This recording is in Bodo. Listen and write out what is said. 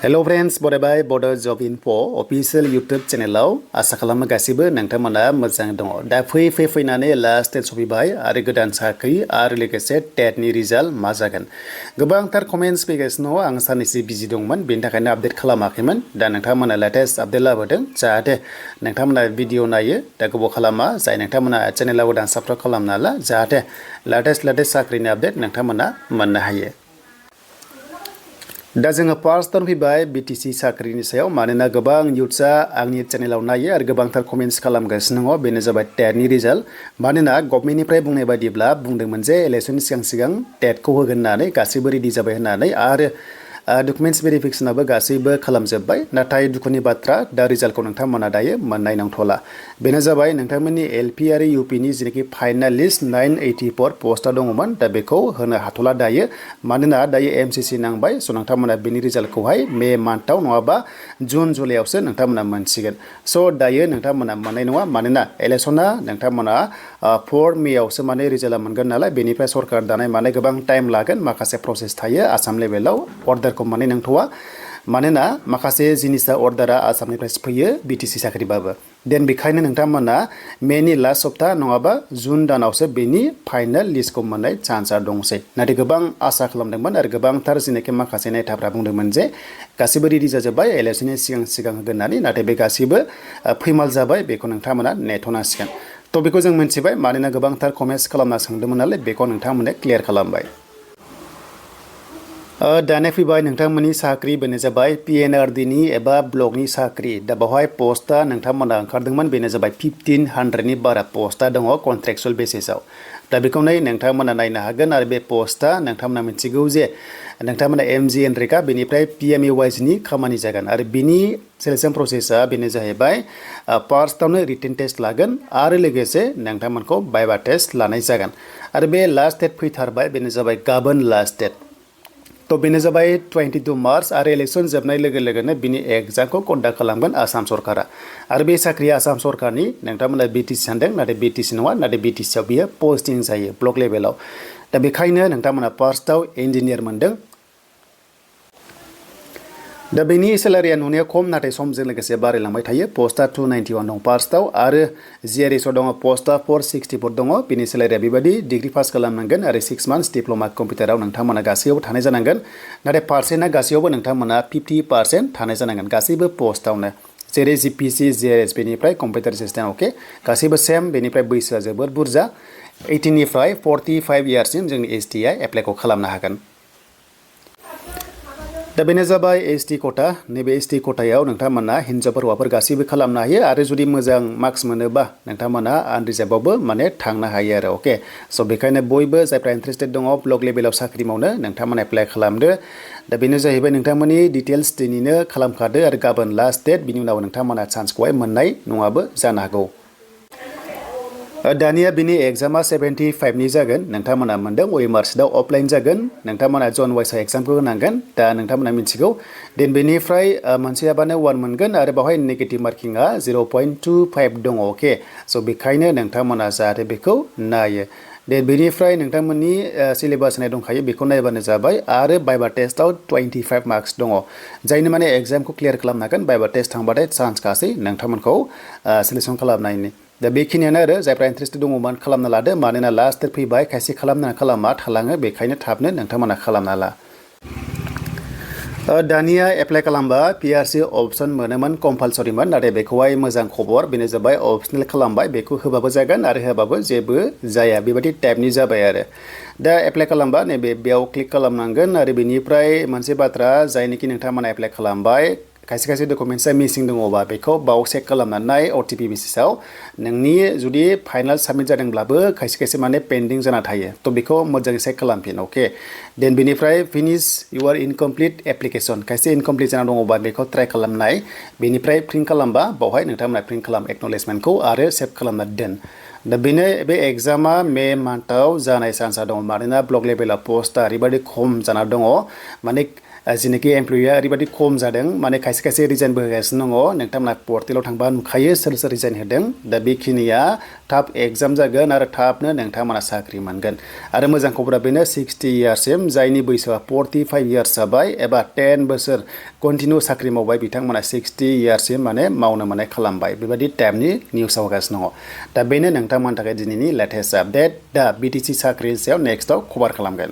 Hello friends, बरायबाय Bodo Job Info official YouTube channelआव आसा खालामो गासिबो नोंथांमोना मोजां दङ। दा फैनानै लास्ट स्टेज सफैबाय आरो गोदान साख्रि आरो लोगोसे टेटनि रिजाल्ट मा जागोन। गोबांथार कमेन्ट्स फैगासिनो दङ। आं साननैसो बिजि दंमोन बेनि थाखायनो आपडेट खालामाखैमोन। दा नोंथांमोना लेटेस्ट आपडेट लाबोदों जाहाथे नोंथांमोना भिडिअ नायो दा गोबाव खालामा जाय नोंथांमोना चेनेलाव गोदान साबस्क्राइब खालामना ला जाहाथे लेटेस्ट साख्रिनि आपडेट नोंथांमोना मोननो हायो। दा जोङो फार्स्टआवनो फैबाय BTC साख्रिनि सायाव मानोना गोबां इउथ्सआ आंनि चेनेलाव नायो आरो गोबांथार कमेन्ट्स खालामगासिनो दङ बेनो जाबाय टेटनि रिजाल्ट मानोना गभर्नमेन्टनिफ्राय बुंनाय बायदिब्ला बुंदोंमोन जे इलेक्सननि सिगां टेटखौ होगोन होननानै गासैबो रेडि जाबाय होननानै आरो डकुमेन्ट्स भेरिफिकेसनाबो गासैबो खालामजोब्बाय नाथाय दुखुनि बाथ्रा दा रिजाल्टखौ नोंथांमोना दायो मोननाय नंथ'ला बेनो जाबाय नोंथांमोननि LP आरो UPनि जेनाखि फाइनाल लिस्ट 984 पस्टआ दङमोन दा बेखौ होनो हाथ'ला दायो मानोना दायो MCC नांबाय स' नोंथांमोना बेनि रिजाल्टखौहाय मे मान्थआव नङाबा जुन जुलाइआवसो नोंथांमोना मोनसिगोन स' दायो नोंथांमोना मोननाय नङा मानोना इलेक्सना नोंथांमोना 4 मेआवसो माने रिजाल्टआ मोनगोन नालाय बेनिफ्राय सरकार दानाय माने गोबां टाइम लागोन माखासे प्रसेस थायो आसाम लेभेलाव अर्डारखौ मोननाय नंथ'वा मानोना माखासे जिनिसा अर्डारा आसामनिफ्रायसो फैयो BTC साख्रिबाबो देन बेखायनो नोंथांमोना मेनि लास्ट सप्ता नङाबा जुन दानावसो बेनि फाइनाल लिस्टखौ मोननाय चान्सआ दंसै नाथाय गोबां आसा खालामदोंमोन आरो गोबांथार जेनाखि माखासे नेताफ्रा बुंदोंमोन जे गासिबो रेडि जाजोब्बाय इलेक्सननि सिगां होगोन होननानै नाथाय बे गासिबो फैमाल जाबाय बेखौ नोंथांमोना नेथ'नांसिगोन थ' बेखौ जों मिन्थिबाय मानोना गोबांथार कमेन्ट्स खालामना सोंदोंमोन नालाय बेखौ नोंथांमोना क्लियार खालामबाय दानिया फैबाय नोंथांमोननि साख्रि बेनो जाबाय PNRDनि एबा ब्लकनि साख्रि दा बेवहाय पस्टआ नोंथांमोना ओंखारदोंमोन बेनो जाबाय 1500नि बारा पस्टआ दङ कन्ट्रेक्चुअल बेसिसआव दा बेखौ नोंथांमोना नायनो हागोन आरो बे पस्टआ नोंथांमोना मिथिगौ जे नोंथांमोना MGNREGA बेनिफ्राय PMAYSनि खामानि जागोन आरो बिनि सेलेक्शन प्रसेसआ बेनो जाहैबाय फार्स्टआवनो रिटेन टेस्ट लागोन आरो लोगोसे नोंथांमोनखौ भाइभा टेस्ट लानाय जागोन आरो बे लास्ट डेट फैथारबाय बेनो जाबाय गाबोन लास्ट डेट तो बेनो जाबाय 22 मार्च आरो इलेक्शन जोबनाय लोगो लोगोनो बिनि एग्जामखौ कन्डाक्ट खालामगोन आसाम सरकारा आरो बे साख्रिया आसाम सरकारनि नोंथांमोना BTC सानदों नाथाय BTC नङा नाथाय BTCआव बियो पस्टिं जायो ब्लक लेभेलाव दा बेखायनो नोंथांमोना फार्स्टआव इन्जिनियार मोनदों दा बेनि सेलारिया नुनायाव खम नाथाय समजों लोगोसे बारायलांबाय थायो पस्टआ 291 दं फार्स्टआव आरो GRSआव दङ पस्टआ 464 दङ बेनि सेलारिया बेबायदि डिग्री पास खालामनांगोन आरो 6 मान्थ्स डिप्ल'मा कम्पिउटाराव नोंथांमोना गासैयावबो थानाय जानांगोन नाथाय पार्सेन्टआ गासैयावबो नोंथांमोना 50% थानाय जानांगोन गासैबो पस्टआवनो जेरै GPC GRS बेनिफ्राय कम्पिउटार सिस्टेम अके गासैबो सेम बेनिफ्राय बैसोआ जोबोद बुरजा 18 निफ्राय 45 इयार्ससिम जोंनि STआ एप्लाइखौ खालामनो हागोन दा बेनो जाबाय ST कोटा नैबे ST कोटायाव नोंथांमोना हिन्जावफोर हौवाफोर गासैबो खालामनो हायो आरो जुदि मोजां मार्क्स मोनोबा नोंथांमोना आनरिजार्भआवबो माने थांनो हायो आरो अके स' बेखायनो बयबो जायफ्रा इन्टारेस्टेड दङ ब्लक लेभेलाव साख्रि मावनो नोंथांमोना एप्लाइ खालामदो दा बेनो जाहैबाय नोंथांमोननि डिटेल्स दिनैनो खालामखादो आरो गाबोन लास्ट डेट बिनि उनाव नोंथांमोना चान्सखौहाय मोननाय नङाबो जानो हागौ दानिया बिनि एग्जामा 75नि जागोन नोंथांमोना मोनदों OMR सिटआव अफलाइन जागोन नोंथांमोना जन वाइसआव एग्जामखौ होनांगोन दा नोंथांमोना मिथिगौ देन बेनिफ्राय मोनसेयाबानो 1 मोनगोन आरो बेवहाय नेगेटिभ मार्किंआ 0.25 दङ अके स' बेखायनो नोंथांमोना जाहाथे बेखौ नायो दे बेनिफ्राय नोंथांमोननि सिलेबास होनाय दंखायो बेखौ नायबानो जाबाय आरो भाइभा टेस्टआव 25 मार्क्स दङ जायनो माने एग्जामखौ क्लियार खालामनो हागोन भाइभा टेस्ट थांबाथाय चान्स गासै नोंथांमोनखौ सिलेक्सन खालामनायनि दा बेखिनियानो आरो जायफ्रा इन्टारेस्टेड दङमोन खालामना लादो मानोना लास्ट डेट फैबाय खायसे खालामा थालाङो बेखायनो थाबनो नोंथांमोना खालामना ला दानिया एप्लाइ खालामबा PRC अपसन मोनोमोन कम्पालसरिमोन नाथाय बेखौहाय मोजां खबर बेनो जाबाय अपसनेल खालामबाय बेखौ होबाबो जागोन आरो होबाबो जेबो जाया बेबायदि टाइपनि जाबाय आरो दा एप्लाइ खालामबा नैबे बेयाव क्लिक खालामनांगोन आरो बेनिफ्राय मोनसे बाथ्रा जायनोखि नोंथांमोना एप्लाइ खालामबाय खायसे डकुमेन्ट्सआ मिसिं दङबा बेखौ बाव चेक खालामनानै OTP बेसिसआव नोंनि जुदि फाइनाल साबमिट जादोंब्लाबो खायसे माने पेन्डिं जाना थायो थ' बेखौ मोजाङै चेक खालामफिन अके देन बेनिफ्राय फिनिश इउर इनकमप्लिट एप्लिकेसन खायसे इनकमप्लिट जाना दङबा बेखौ ट्राइ खालामनाय बेनिफ्राय प्रिन्ट खालामबा बावहाय नोंथांमोना प्रिन्ट खालाम एक्न'लेजमेन्टखौ आरो सेभ खालामना दोन दा बेनो बे एग्जामा मे मान्थआव जानाय चान्सआ दङ मानोना ब्लक लेभेलाव पस्टआ ओरैबायदि खम जाना दङ माने जेनाखि एमप्लयिया ओरैबायदि खम जादों माने खायसे खायसे रिजाइनबो होगासिनो दङ नोंथांमोना पर्टेलाव थांबा नुखायो सोर सोर रिजाइन होदों दा बेखिनिया थाब एग्जाम जागोन आरो थाबनो नोंथांमोना साख्रि मोनगोन आरो मोजां खबरा बेनो 60 इयार्ससिम जायनि बैसोआ 45 इयार्स जाबाय एबा 10 बोसोर कन्टिनिउ साख्रि मावबाय बिथांमोना 60 इयार्ससिम माने मावनो मोननाय खालामबाय बेबायदि टाइपनि निउसाव होगासिनो दङ दा बेनो नोंथांमोननि थाखाय दिनैनि लेटेस्ट आपडेट दा BTC साख्रिनि सायाव नेक्स्टआव कभार खालामगोन